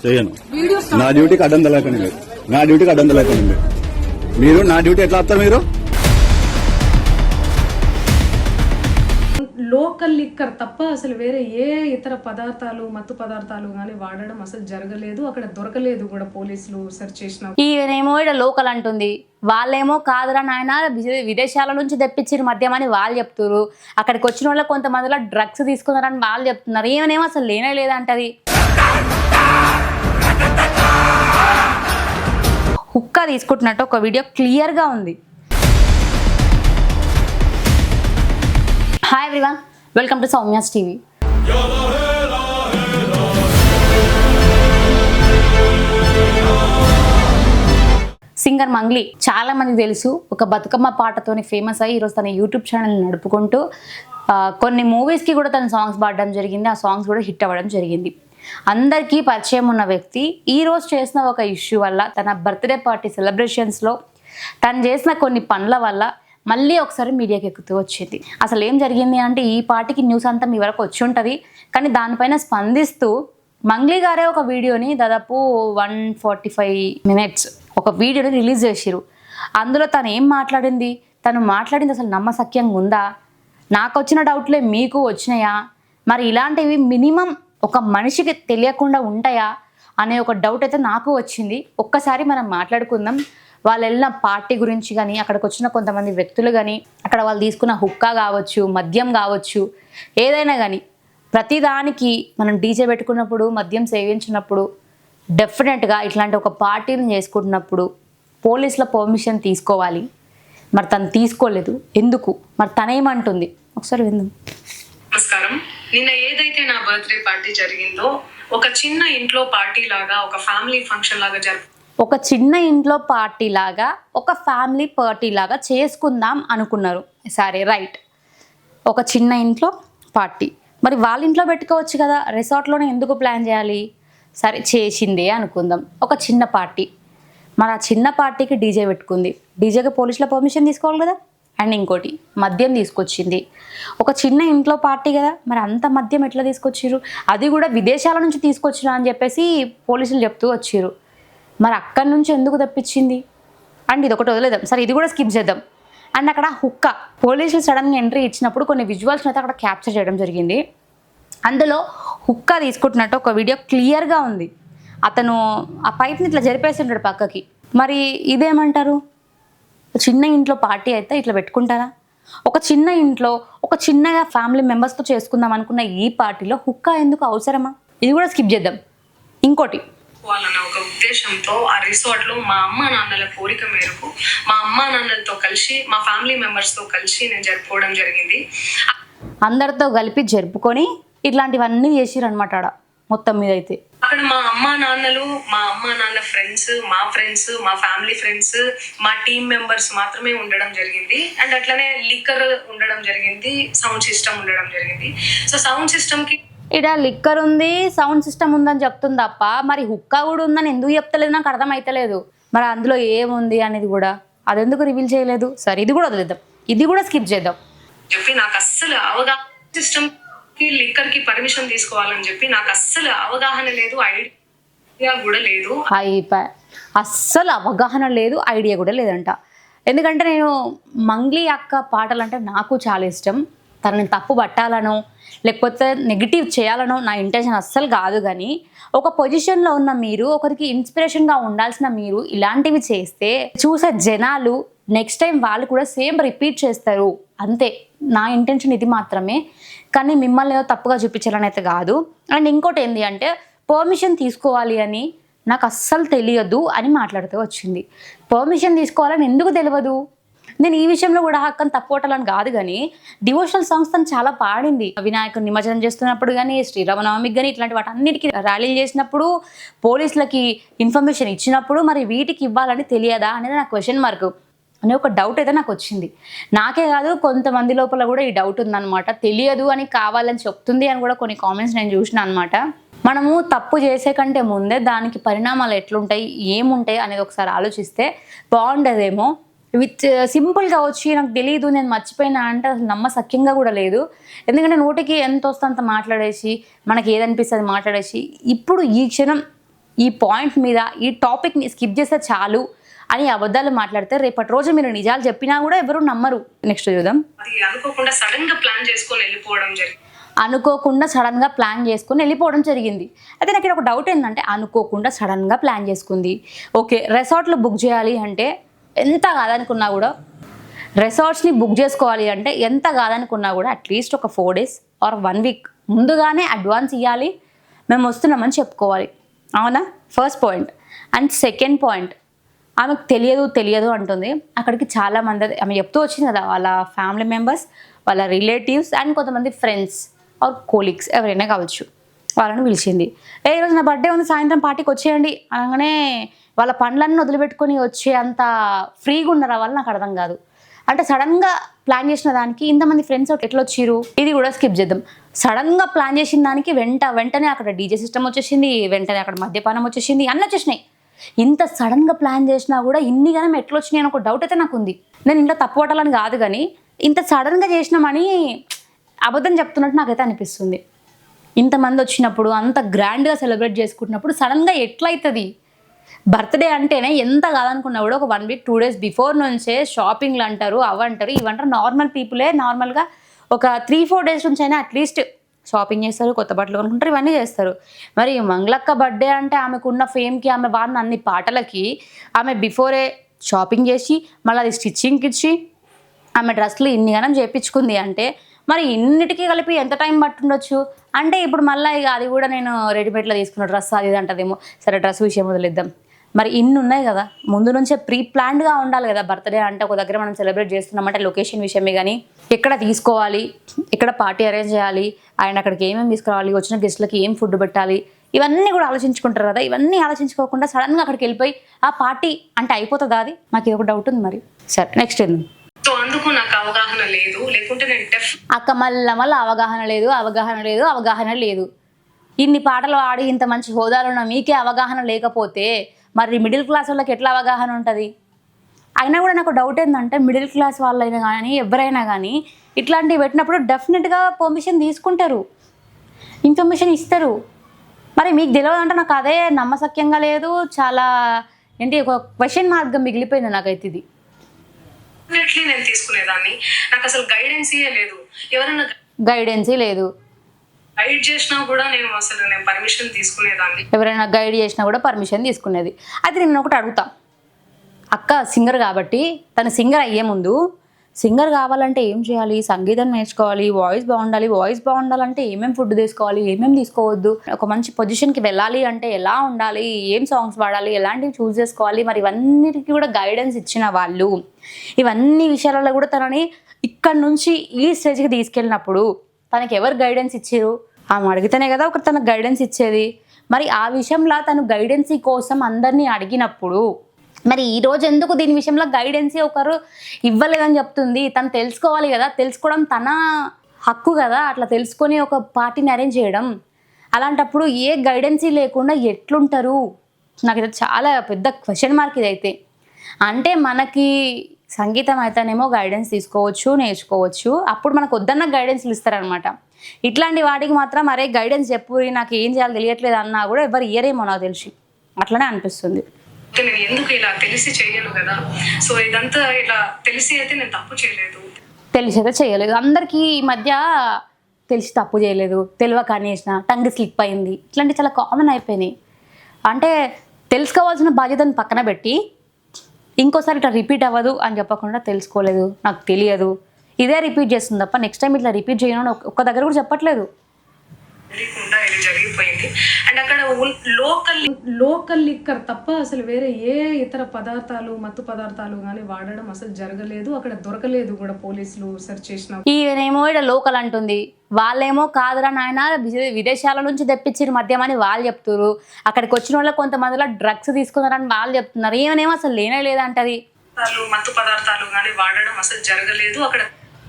చేయను నా డ్యూటీకి అడ్డం తెలకండి మీరు నా డ్యూటీకి అడ్డం తెలకండి మీరు నా డ్యూటీ ఎట్లా వస్తారు మీరు లోకల్ లిక్కర్ తప్ప అసలు వేరే ఏ ఇతర పదార్థాలు మత్తు పదార్థాలు కానీ వాడడం అసలు జరగలేదు. అక్కడ దొరకలేదు కూడా పోలీసులు సెర్చ్ చేసిన. ఈయనేమో ఇక్కడ లోకల్ అంటుంది, వాళ్ళేమో కాదురా నాయన విదేశాల నుంచి తెప్పించిన మద్యం అని వాళ్ళు చెప్తున్నారు. అక్కడికి వచ్చిన వాళ్ళకి కొంతమందిలో డ్రగ్స్ తీసుకున్నారని వాళ్ళు చెప్తున్నారు. ఏమనేమో అసలు లేనే లేదంటది. హుక్కా తీసుకుంటున్నట్టు ఒక వీడియో క్లియర్గా ఉంది. Hi everyone, welcome to Soumya's TV. Singer Mangli చాలా మందికి తెలుసు, ఒక బతుకమ్మ పాటతోని ఫేమస్ అయ్యి ఈరోజు తన యూట్యూబ్ ఛానల్ నడుపుకుంటూ కొన్ని మూవీస్కి కూడా తన సాంగ్స్ పాడడం జరిగింది. ఆ సాంగ్స్ కూడా హిట్ అవ్వడం జరిగింది. అందరికీ పరిచయం ఉన్న వ్యక్తి ఈరోజు చేసిన ఒక ఇష్యూ వల్ల, తన బర్త్డే పార్టీ సెలబ్రేషన్స్లో తను చేసిన కొన్ని పనుల వల్ల మళ్ళీ ఒకసారి మీడియాకి ఎక్కుతూ వచ్చింది. అసలు ఏం జరిగింది అంటే, ఈ పార్టీకి న్యూస్ అంతా మీ వరకు వచ్చి ఉంటుంది, కానీ దానిపైన స్పందిస్తూ మంగ్లీ గారే ఒక వీడియోని దాదాపు 145 minutes ఒక వీడియోని రిలీజ్ చేసిరు. అందులో తను ఏం మాట్లాడింది, తను మాట్లాడింది అసలు నమ్మశక్యంగా ఉందా, నాకు వచ్చిన డౌట్లే మీకు వచ్చినాయా, మరి ఇలాంటివి మినిమం ఒక మనిషికి తెలియకుండా ఉంటాయా అనే ఒక డౌట్ అయితే నాకు వచ్చింది. ఒక్కసారి మనం మాట్లాడుకుందాం. వాళ్ళు వెళ్ళిన పార్టీ గురించి కానీ, అక్కడికి వచ్చిన కొంతమంది వ్యక్తులు కానీ, అక్కడ వాళ్ళు తీసుకున్న హుక్కా కావచ్చు, మద్యం కావచ్చు, ఏదైనా కానీ ప్రతిదానికి మనం డీజే పెట్టుకున్నప్పుడు, మద్యం సేవించినప్పుడు, డెఫినెట్గా ఇట్లాంటి ఒక పార్టీని చేసుకుంటున్నప్పుడు పోలీసుల పర్మిషన్ తీసుకోవాలి. మరి తను తీసుకోలేదు, ఎందుకు, మరి తనేమంటుంది ఒకసారి విందాం. నమస్కారం. నిన్న ఏదైతే నా బర్త్డే పార్టీ జరిగిందో, ఒక చిన్న ఇంట్లో పార్టీ లాగా, ఒక ఫ్యామిలీ ఫంక్షన్ లాగా ఒక చిన్న ఇంట్లో పార్టీ లాగా, ఒక ఫ్యామిలీ పార్టీ లాగా చేసుకుందాం అనుకున్నారు. సరే, రైట్. ఒక చిన్న ఇంట్లో పార్టీ, మరి వాళ్ళ ఇంట్లో పెట్టుకోవచ్చు కదా, రిసార్ట్లోనే ఎందుకు ప్లాన్ చేయాలి? సరే, చేసిందే అనుకుందాం, ఒక చిన్న పార్టీ. మరి ఆ చిన్న పార్టీకి డీజే పెట్టుకుంది, డీజేకి పోలీసుల పర్మిషన్ తీసుకోవాలి కదా. అండ్ ఇంకోటి, మద్యం తీసుకొచ్చింది. ఒక చిన్న ఇంట్లో పార్టీ కదా, మరి అంత మద్యం ఎట్లా తీసుకొచ్చిర్రు, అది కూడా విదేశాల నుంచి తీసుకొచ్చినా అని చెప్పేసి పోలీసులు చెప్తూ వచ్చిర్రు. మరి అక్కడి నుంచి ఎందుకు తప్పించింది? అండ్ ఇది ఒకటి వదిలేద్దాం, సరే ఇది కూడా స్కిప్ చేద్దాం. అండ్ అక్కడ హుక్కా, పోలీసులు సడన్గా ఎంట్రీ ఇచ్చినప్పుడు కొన్ని విజువల్స్ని అయితే అక్కడ క్యాప్చర్ చేయడం జరిగింది. అందులో హుక్కా తీసుకుంటున్నట్టు ఒక వీడియో క్లియర్గా ఉంది. అతను ఆ పైప్ని ఇట్లా జరిపేసింటాడు పక్కకి. మరి ఇదేమంటారు? చిన్న ఇంట్లో పార్టీ అయితే ఇట్లా పెట్టుకుంటారా? ఒక చిన్న ఇంట్లో ఒక చిన్నగా ఫ్యామిలీ మెంబర్స్తో చేసుకుందాం అనుకున్న ఈ పార్టీలో హుక్కా ఎందుకు అవసరమా? ఇది కూడా స్కిప్ చేద్దాం. ఇంకోటి, వాళ్ళన్న ఒక ఉద్దేశంతో ఆ రిసార్ట్ లో మా అమ్మ నాన్నల కోరిక మేరకు మా అమ్మ నాన్నలతో కలిసి, మా ఫ్యామిలీ మెంబర్స్ తో కలిసి నేను జరుపుకోవడం జరిగింది. అందరితో కలిపి జరుపుకొని ఇట్లాంటివన్నీ చేసిరు అనమాట. ఆడ మొత్తం మీద అయితే అక్కడ మా అమ్మ నాన్నలు, మా అమ్మ నాన్న ఫ్రెండ్స్, మా ఫ్రెండ్స్, మా ఫ్యామిలీ ఫ్రెండ్స్, మా టీమ్ మెంబర్స్ మాత్రమే ఉండడం జరిగింది. అండ్ అట్లనే లిక్కర్ ఉండడం జరిగింది, సౌండ్ సిస్టమ్ ఉండడం జరిగింది. సో సౌండ్ సిస్టమ్ కి ఇక్కడ లిక్కర్ ఉంది, సౌండ్ సిస్టమ్ ఉందని చెప్తుంది తప్ప, మరి హుక్కా కూడా ఉందని ఎందుకు చెప్తలేదు నాకు అర్థమైతలేదు. మరి అందులో ఏముంది అనేది కూడా అది ఎందుకు రివీల్ చేయలేదు? సరే, ఇది కూడా వదిలేద్దాం, ఇది కూడా స్కిప్ చేద్దాం. చెప్పి నాకు అస్సలు అవగాహన, సిస్టమ్ కి లిక్కర్ కి పర్మిషన్ తీసుకోవాలని చెప్పి నాకు అస్సలు అవగాహన లేదు, ఐడియా కూడా లేదు. అస్సలు అవగాహన లేదు, ఐడియా కూడా లేదంట. ఎందుకంటే నేను మంగ్లీ అక్క పాటలు అంటే నాకు చాలా ఇష్టం. తనని తప్పు పట్టాలనో లేకపోతే నెగిటివ్ చేయాలనో నా ఇంటెన్షన్ అస్సలు కాదు. కానీ ఒక పొజిషన్లో ఉన్న మీరు, ఒకరికి ఇన్స్పిరేషన్గా ఉండాల్సిన మీరు ఇలాంటివి చేస్తే చూసే జనాలు నెక్స్ట్ టైం వాళ్ళు కూడా సేమ్ రిపీట్ చేస్తారు. అంతే, నా ఇంటెన్షన్ ఇది మాత్రమే. కానీ మిమ్మల్ని ఏదో తప్పుగా చూపించాలని అయితే కాదు. అండ్ ఇంకోటి ఏంటి అంటే, పర్మిషన్ తీసుకోవాలి అని నాకు అస్సలు తెలియదు అని మాట్లాడుతూ వచ్చింది. పర్మిషన్ తీసుకోవాలని ఎందుకు తెలియదు? నేను ఈ విషయంలో కూడా హక్కని తప్పొట్టాలని కాదు, కానీ డివోషనల్ సాంగ్స్ తను చాలా పాడింది. వినాయకుని నిమజ్జనం చేస్తున్నప్పుడు కానీ, శ్రీరామనవమికి కానీ, ఇట్లాంటి వాటి అన్నిటికీ ర్యాలీలు చేసినప్పుడు, పోలీసులకి ఇన్ఫర్మేషన్ ఇచ్చినప్పుడు, మరి వీటికి ఇవ్వాలని తెలియదా అనేది నా క్వశ్చన్ మార్క్ అనే ఒక డౌట్ అయితే నాకు వచ్చింది. నాకే కాదు, కొంతమంది లోపల కూడా ఈ డౌట్ ఉందన్నమాట. తెలియదు అని కావాలని చెప్తుంది అని కూడా కొన్ని కామెంట్స్ నేను చూసిన అనమాట. మనము తప్పు చేసే కంటే ముందే దానికి పరిణామాలు ఎట్లుంటాయి, ఏముంటాయి అనేది ఒకసారి ఆలోచిస్తే బాగుండేదేమో. సింపుల్గా వచ్చి నాకు తెలియదు నేను మర్చిపోయినా అంటే అసలు నమ్మసక్యంగా కూడా లేదు. ఎందుకంటే నోటికి ఎంత వస్తే అంత మాట్లాడేసి మనకి ఏదనిపిస్తుంది మాట్లాడేసి ఇప్పుడు ఈ క్షణం ఈ పాయింట్ మీద ఈ టాపిక్ని స్కిప్ చేస్తే చాలు అని అబద్ధాలు మాట్లాడితే రేపటి రోజు మీరు నిజాలు చెప్పినా కూడా ఎవరు నమ్మరు. నెక్స్ట్ చూద్దాం. అది అనుకోకుండా సడన్ గా ప్లాన్ చేసుకొని వెళ్ళిపోవడం జరిగింది. అనుకోకుండా సడన్గా ప్లాన్ చేసుకుని వెళ్ళిపోవడం జరిగింది. అయితే నాకు ఇక్కడ ఒక డౌట్ ఏంటంటే అనుకోకుండా సడన్గా ప్లాన్ చేసుకుంది. ఓకే, రిసార్ట్లు బుక్ చేయాలి అంటే ఎంత కాదనుకున్నా కూడా రిసార్ట్స్ని బుక్ చేసుకోవాలి అంటే ఎంత కాదనుకున్నా కూడా అట్లీస్ట్ ఒక 4 days ఆర్ 1 week ముందుగానే అడ్వాన్స్ ఇవ్వాలి, మేము వస్తున్నామని చెప్పుకోవాలి. అవునా? First point. And second point, ఆమెకు తెలియదు అంటుంది. అక్కడికి చాలామంది ఆమె చెప్తూ వచ్చింది కదా, వాళ్ళ ఫ్యామిలీ మెంబర్స్, వాళ్ళ రిలేటివ్స్ అండ్ కొంతమంది ఫ్రెండ్స్ ఆర్ కోలీగ్స్ ఎవరైనా కావచ్చు, వాళ్ళని పిలిచింది. ఈరోజు నా బర్త్డే ఉంది, సాయంత్రం పార్టీకి వచ్చేయండి అనగానే వాళ్ళ పనులన్నీ వదిలిపెట్టుకొని వచ్చే అంత ఫ్రీగా ఉన్నారా వాళ్ళు నాకు అర్థం కాదు. అంటే సడన్గా ప్లాన్ చేసిన దానికి ఇంతమంది ఫ్రెండ్స్ ఎట్లా వచ్చిర్రు ఇది కూడా స్కిప్ చేద్దాం. సడన్గా ప్లాన్ చేసిన దానికి వెంటనే అక్కడ డీజే సిస్టమ్ వచ్చేసింది, వెంటనే అక్కడ మద్యపానం వచ్చేసింది, అన్నీ వచ్చేసినాయి. ఇంత సడన్గా ప్లాన్ చేసినా కూడా ఇన్ని గానం ఎట్లా వచ్చినాయి అని ఒక డౌట్ అయితే నాకు ఉంది. నేను ఇంట్లో తప్పు పట్టాలని కాదు కానీ ఇంత సడన్గా చేసినామని అబద్ధం చెప్తున్నట్టు నాకైతే అనిపిస్తుంది. ఇంతమంది వచ్చినప్పుడు అంత గ్రాండ్గా సెలబ్రేట్ చేసుకుంటున్నప్పుడు సడన్గా ఎట్లయితుంది? బర్త్డే అంటేనే ఎంత కాదనుకున్నా కూడా ఒక 1 week 2 days బిఫోర్ నుంచే షాపింగ్లు అంటారు, అవంటారు ఇవంటారు. నార్మల్ పీపులే నార్మల్గా ఒక 3-4 days నుంచి అయినా అట్లీస్ట్ షాపింగ్ చేస్తారు, కొత్త బట్టలు కొనుక్కుంటారు, ఇవన్నీ చేస్తారు. మరి మంగళక్క బర్త్డే అంటే ఆమెకున్న ఫేమ్కి, ఆమె వాడిన అన్ని పాటలకి ఆమె బిఫోరే షాపింగ్ చేసి మళ్ళీ అది స్టిచ్చింగ్కి ఇచ్చి ఆమె డ్రెస్లు ఇన్ని గనం చేయించుకుంది అంటే మరి ఇన్నిటికీ కలిపి ఎంత టైం పట్టుండొచ్చు? అంటే ఇప్పుడు మళ్ళీ ఇక అది కూడా నేను రెడీమేడ్లో తీసుకున్న డ్రెస్ అది ఇది అంటదేమో. సరే డ్రెస్ విషయం వదిలేద్దాం. మరి ఇన్ని ఉన్నాయి కదా, ముందు నుంచే ప్రీ ప్లాన్డ్గా ఉండాలి కదా. బర్త్డే అంటే ఒక దగ్గర మనం సెలబ్రేట్ చేస్తున్నామంటే లొకేషన్ విషయమే కానీ ఎక్కడ తీసుకోవాలి, ఎక్కడ పార్టీ అరేంజ్ చేయాలి, ఆయన అక్కడికి ఏమేమి తీసుకురావాలి, వచ్చిన గెస్ట్లకి ఏం ఫుడ్ పెట్టాలి, ఇవన్నీ కూడా ఆలోచించుకుంటారు కదా. ఇవన్నీ ఆలోచించుకోకుండా సడన్గా అక్కడికి వెళ్ళిపోయి ఆ పార్టీ అంటే అయిపోతుందా? అది నాకు ఇది ఒక డౌట్ ఉంది. మరి సరే నెక్స్ట్ ఏంది? సో అందుకు నాకు అవగాహన లేదు, లేకుంటే నేను అక్క మళ్ళీ అవగాహన లేదు. ఇన్ని పాటలు ఆడి ఇంత మంచి హోదాలు ఉన్న మీకే అవగాహన లేకపోతే మరి మిడిల్ క్లాస్ వాళ్ళకి ఎట్లా అవగాహన ఉంటుంది? అయినా కూడా నాకు డౌట్ ఏంటంటే మిడిల్ క్లాస్ వాళ్ళైనా కానీ ఎవరైనా కానీ ఇట్లాంటివి పెట్టినప్పుడు డెఫినెట్గా పర్మిషన్ తీసుకుంటారు, ఇన్ఫర్మేషన్ ఇస్తారు. మరి మీకు తెలియదు అంటే నాకు అదే నమ్మసక్యంగా లేదు. చాలా ఏంటి ఒక క్వశ్చన్ మార్గం మిగిలిపోయింది నాకైతే. ఇది నేను తీసుకునేదాన్ని, నాకు అసలు గైడెన్సీ లేదు. ఎవరైనా గైడెన్సీ లేదు, గైడ్ చేసినా కూడా నేను పర్మిషన్ తీసుకునేదాన్ని. ఎవరైనా గైడ్ చేసినా కూడా పర్మిషన్ తీసుకునేది. అయితే నేను ఒకటి అడుగుతా, అక్క సింగర్ కాబట్టి తను సింగర్ అయ్యే ముందు సింగర్ కావాలంటే ఏం చేయాలి? సంగీతం నేర్చుకోవాలి, వాయిస్ బాగుండాలంటే ఏమేమి ఫుడ్ తీసుకోవాలి, ఏమేమి తీసుకోవద్దు, ఒక మంచి పొజిషన్కి వెళ్ళాలి అంటే ఎలా ఉండాలి, ఏం సాంగ్స్ పాడాలి, ఎలాంటివి చూస్ చేసుకోవాలి, మరి ఇవన్నిటికీ కూడా గైడెన్స్ ఇచ్చిన వాళ్ళు ఇవన్నీ విషయాలలో కూడా తనని ఇక్కడ నుంచి ఈ స్టేజ్కి తీసుకెళ్ళినప్పుడు తనకి ఎవరు గైడెన్స్ ఇచ్చారు? ఆమె అడిగితేనే కదా ఒకరు తనకు గైడెన్స్ ఇచ్చేది. మరి ఆ విషయంలో తను గైడెన్సీ కోసం అందరినీ అడిగినప్పుడు మరి ఈరోజు ఎందుకు దీని విషయంలో గైడెన్సీ ఒకరు ఇవ్వలేదని చెప్తుంది? తను తెలుసుకోవాలి కదా, తెలుసుకోవడం తన హక్కు కదా, అట్లా తెలుసుకొని ఒక పార్టీని అరేంజ్ చేయడం. అలాంటప్పుడు ఏ గైడెన్సీ లేకుండా ఎట్లుంటారు? నాకు ఇది చాలా పెద్ద క్వశ్చన్ మార్క్ ఇదైతే. అంటే మనకి సంగీతం అయితేనేమో గైడెన్స్ తీసుకోవచ్చు, నేర్చుకోవచ్చు, అప్పుడు మనకు వద్దన్న గైడెన్స్లు ఇస్తారనమాట. ఇట్లాంటి వాటికి మాత్రం అరే గైడెన్స్ చెప్పు, నాకు ఏం చేయాలో తెలియట్లేదు అన్నా కూడా ఎవరు ఇయరేమో నాకు తెలిసి అట్లనే అనిపిస్తుంది. నేను ఎందుకు ఇలా తెలిసి చేయను కదా, సో ఇదంతా ఇలా తెలిసి అయితే నేను తప్పు చేయలేదు, తెలిసి అయితే చేయలేదు. అందరికీ ఈ మధ్య తెలిసి తప్పు చేయలేదు, తెలియక అనేసిన, టంగ్ స్లిప్ అయింది, ఇట్లాంటివి చాలా కామన్ అయిపోయినాయి. అంటే తెలుసుకోవాల్సిన బాధ్యతను పక్కన పెట్టి ఇంకోసారి ఇట్లా రిపీట్ అవ్వదు అని చెప్పకుండా తెలుసుకోలేదు, నాకు తెలియదు, ఇదే రిపీట్ చేస్తుంది తప్ప నెక్స్ట్ టైం ఇట్లా రిపీట్ చేయను ఒక్క దగ్గర కూడా చెప్పట్లేదు. తెలియకుండా ఇది జరిగిపోయింది. అండ్ అక్కడ లోకల్ లిక్కర్ తప్ప అసలు వేరే ఏ ఇతర పదార్థాలు, మత్తు పదార్థాలు కానీ వాడడం అసలు జరగలేదు. అక్కడ దొరకలేదు కూడా, పోలీసులు సెర్చ్ చేసిన. ఈయనేమో ఇక్కడ లోకల్ అంటుంది, వాళ్ళేమో కాదురా నాయన విదేశాల నుంచి తెప్పించిన మద్యం అని వాళ్ళు చెప్తున్నారు. అక్కడికి వచ్చిన వాళ్ళకి కొంతమందిలో డ్రగ్స్ తీసుకున్నారని వాళ్ళు చెప్తున్నారు. ఏమనేమో అసలు లేనే లేదంటది. మత్తు పదార్థాలు కానీ వాడడం అసలు జరగలేదు. అక్కడ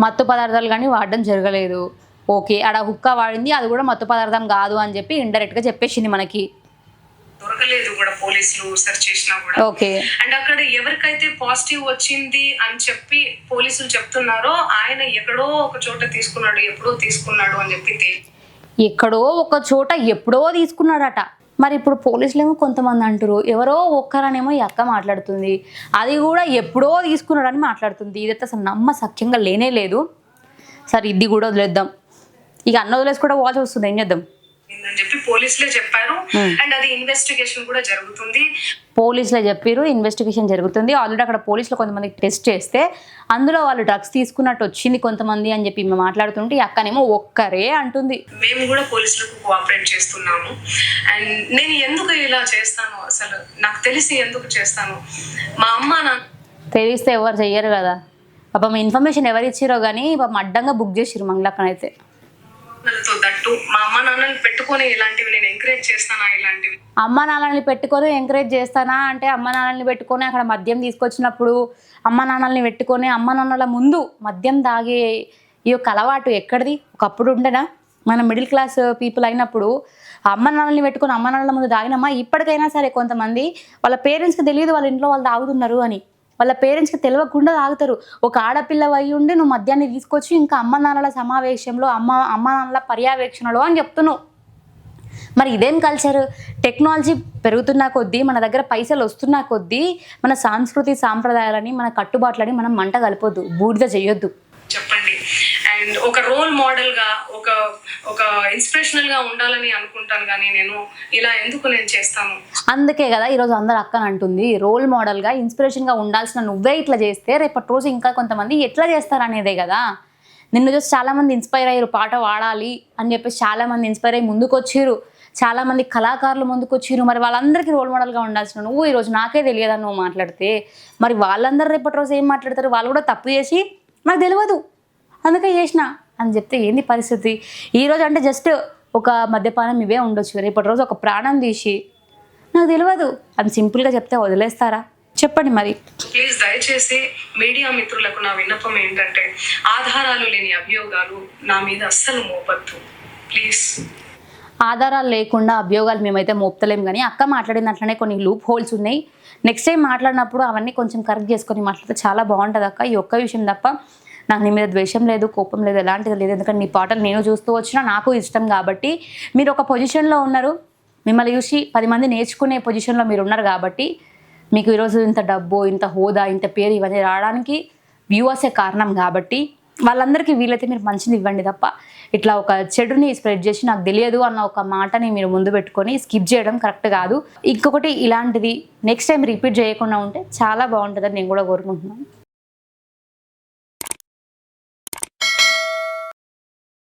మత్తు పదార్థాలు కానీ వాడడం జరగలేదు. ఓకే, ఆడ హుక్కా వాడింది, అది కూడా మత్తు పదార్థం కాదు అని చెప్పి ఇండైరెక్ట్గా చెప్పేసింది మనకి. దొరకలేదు కూడా పోలీసులు సెర్చ్ చేసినా కూడా. ఓకే. అండ్ అక్కడ ఎవరికైతే పాజిటివ్ వచ్చింది అని చెప్పి పోలీసులు చెప్తున్నారో ఆయన ఎక్కడో ఒక చోట తీసుకున్నాడు, ఎప్పుడో తీసుకున్నాడు అని చెప్పి ఎక్కడో ఒక చోట ఎప్పుడో తీసుకున్నాడట. మరి ఇప్పుడు పోలీసులేమో కొంతమంది అంటారు, ఎవరో ఒక్కరనేమో ఈ అక్క మాట్లాడుతుంది, అది కూడా ఎప్పుడో తీసుకున్నాడని మాట్లాడుతుంది. ఇదైతే అసలు నమ్మసక్యంగా లేనే లేదు. సరే ఇది కూడా వదిలేద్దాం, ఇక అన్న వదిలేసి కూడా వాచ్ వస్తుంది, ఏం చేద్దాం అని చెప్పి పోలీసులే చెప్పారు. అండ్ అది ఇన్వెస్టిగేషన్ కూడా జరుగుతుంది. పోలీసులే చెప్పారు, ఇన్వెస్టిగేషన్ జరుగుతుంది. ఆల్రెడీ అక్కడ పోలీసులు కొంతమంది టెస్ట్ చేస్తే అందులో వాళ్ళు డ్రగ్స్ తీసుకున్నట్టు వచ్చింది కొంతమంది అని చెప్పి మేము మాట్లాడుతుంటే ఈ అక్కనేమో ఒక్కరే అంటుంది. మేము కూడా పోలీసులకు కోఆపరేట్ చేస్తున్నాము. అండ్ నేను ఎందుకు ఇలా చేస్తాను, అసలు నాకు తెలిసి ఎందుకు చేస్తాను, మా అమ్మ నాకు తెలిస్తే ఎవరు చెయ్యరు కదా. పాపం ఇన్ఫర్మేషన్ ఎవరు ఇచ్చిరో కానీ పాపం అడ్డంగా బుక్ చేసిరు మంగళక్కనైతే. దట్టు మా అమ్మ నాన్నని పెట్టుకొని ఇలాంటివి నేను ఎంకరేజ్ చేస్తానా, ఇలాంటివి అమ్మ నాన్నల్ని పెట్టుకొని ఎంకరేజ్ చేస్తానా అంటే అమ్మ నాన్నల్ని పెట్టుకొని అక్కడ మద్యం తీసుకొచ్చినప్పుడు అమ్మ నాన్నల్ని పెట్టుకొని అమ్మ నాన్నల ముందు మద్యం తాగే ఈ యొక్క అలవాటు ఎక్కడిది? ఒకప్పుడు ఉండేనా? మనం మిడిల్ క్లాస్ పీపుల్ అయినప్పుడు అమ్మ నాన్నల్ని పెట్టుకొని అమ్మ నాన్నల ముందు తాగినమ్మా. ఇప్పటికైనా సరే కొంతమంది వాళ్ళ పేరెంట్స్కి తెలియదు వాళ్ళ ఇంట్లో వాళ్ళు తాగుతున్నారు అని, వాళ్ళ పేరెంట్స్కి తెలియకుండా తాగుతారు. ఒక ఆడపిల్ల అయి ఉండి నువ్వు మద్యాన్ని తీసుకొచ్చి ఇంకా అమ్మ నాన్నల సమావేశంలో అమ్మ నాన్నల పర్యవేక్షణలో అని చెప్తున్నావు. మరి ఇదేం కల్చర్? టెక్నాలజీ పెరుగుతున్న కొద్దీ, మన దగ్గర పైసలు వస్తున్న కొద్దీ మన సంస్కృతి సాంప్రదాయాలని, మన కట్టుబాట్లని మనం మంట కలపొద్దు, బూడిద చేయొద్దు. చెప్పండి. అండ్ ఒక రోల్ మోడల్ గా, ఒక ఇన్స్పిరేషనల్ గా ఉండాలని అనుకుంటాను, కానీ నేను ఇలా ఎందుకు నేను చేస్తాను. అందుకే కదా ఈరోజు అందరు అక్కని అంటుంది, రోల్ మోడల్ గా ఇన్స్పిరేషన్ గా ఉండాల్సిన నువ్వే ఇట్లా చేస్తే రేపటి రోజు ఇంకా కొంతమంది ఎట్లా చేస్తారు అనేదే కదా. నిన్ను చూసి చాలా మంది ఇన్స్పైర్ అయ్యారు, పాట పాడాలి అని చెప్పేసి చాలా మంది ఇన్స్పైర్ అయ్యి ముందుకు వచ్చారు, చాలా మంది కళాకారులు ముందుకు వచ్చారు. మరి వాళ్ళందరికీ రోల్ మోడల్గా ఉండాల్సిన నువ్వు ఈరోజు నాకే తెలియదని నువ్వు మాట్లాడితే మరి వాళ్ళందరూ రేపటి రోజు ఏం మాట్లాడతారు? వాళ్ళు కూడా తప్పు చేసి నాకు తెలియదు అందుకే చేసిన అని చెప్తే ఏంది పరిస్థితి? ఈరోజు అంటే జస్ట్ ఒక మద్యపానం ఇవే ఉండొచ్చు, రేపటి రోజు ఒక ప్రాణం తీసి నాకు తెలియదు అని సింపుల్గా చెప్తే వదిలేస్తారా? చెప్పండి మరి. ప్లీజ్ దయచేసి మీడియా మిత్రులకు నా విన్నపం ఏంటంటే, ఆధారాలు లేని అభియోగాలు నా మీద అస్సలు మోపద్దు ప్లీజ్. ఆధారాలు లేకుండా అభియోగాలు మేమైతే మోపుతలేం, కానీ అక్క మాట్లాడిన అట్లనే కొన్ని లూప్ హోల్స్ ఉన్నాయి. నెక్స్ట్ టైం మాట్లాడినప్పుడు అవన్నీ కొంచెం కరెక్ట్ చేసుకొని మాట్లాడితే చాలా బాగుంటుంది అక్క. ఈ ఒక్క విషయం తప్ప నాకు నీ మీద ద్వేషం లేదు, కోపం లేదు, ఎలాంటిది లేదు. ఎందుకంటే నీ పాటలు నేను చూస్తూ వచ్చినా నాకు ఇష్టం కాబట్టి. మీరు ఒక పొజిషన్లో ఉన్నారు, మిమ్మల్ని చూసి 10 మంది నేర్చుకునే పొజిషన్లో మీరు ఉన్నారు కాబట్టి మీకు ఈరోజు ఇంత డబ్బు, ఇంత హోదా, ఇంత పేరు ఇవన్నీ రావడానికి వ్యూవర్సే కారణం. కాబట్టి వాళ్ళందరికీ వీలైతే మీరు మంచిని ఇవ్వండి తప్ప ఇట్లా ఒక చెడుని స్ప్రెడ్ చేసి నాకు తెలియదు అన్న ఒక మాటని మీరు ముందు పెట్టుకొని స్కిప్ చేయడం కరెక్ట్ కాదు. ఇంకొకటి ఇలాంటిది నెక్స్ట్ టైం రిపీట్ చేయకుండా ఉంటే చాలా బాగుంటుందని నేను కూడా కోరుకుంటున్నాను.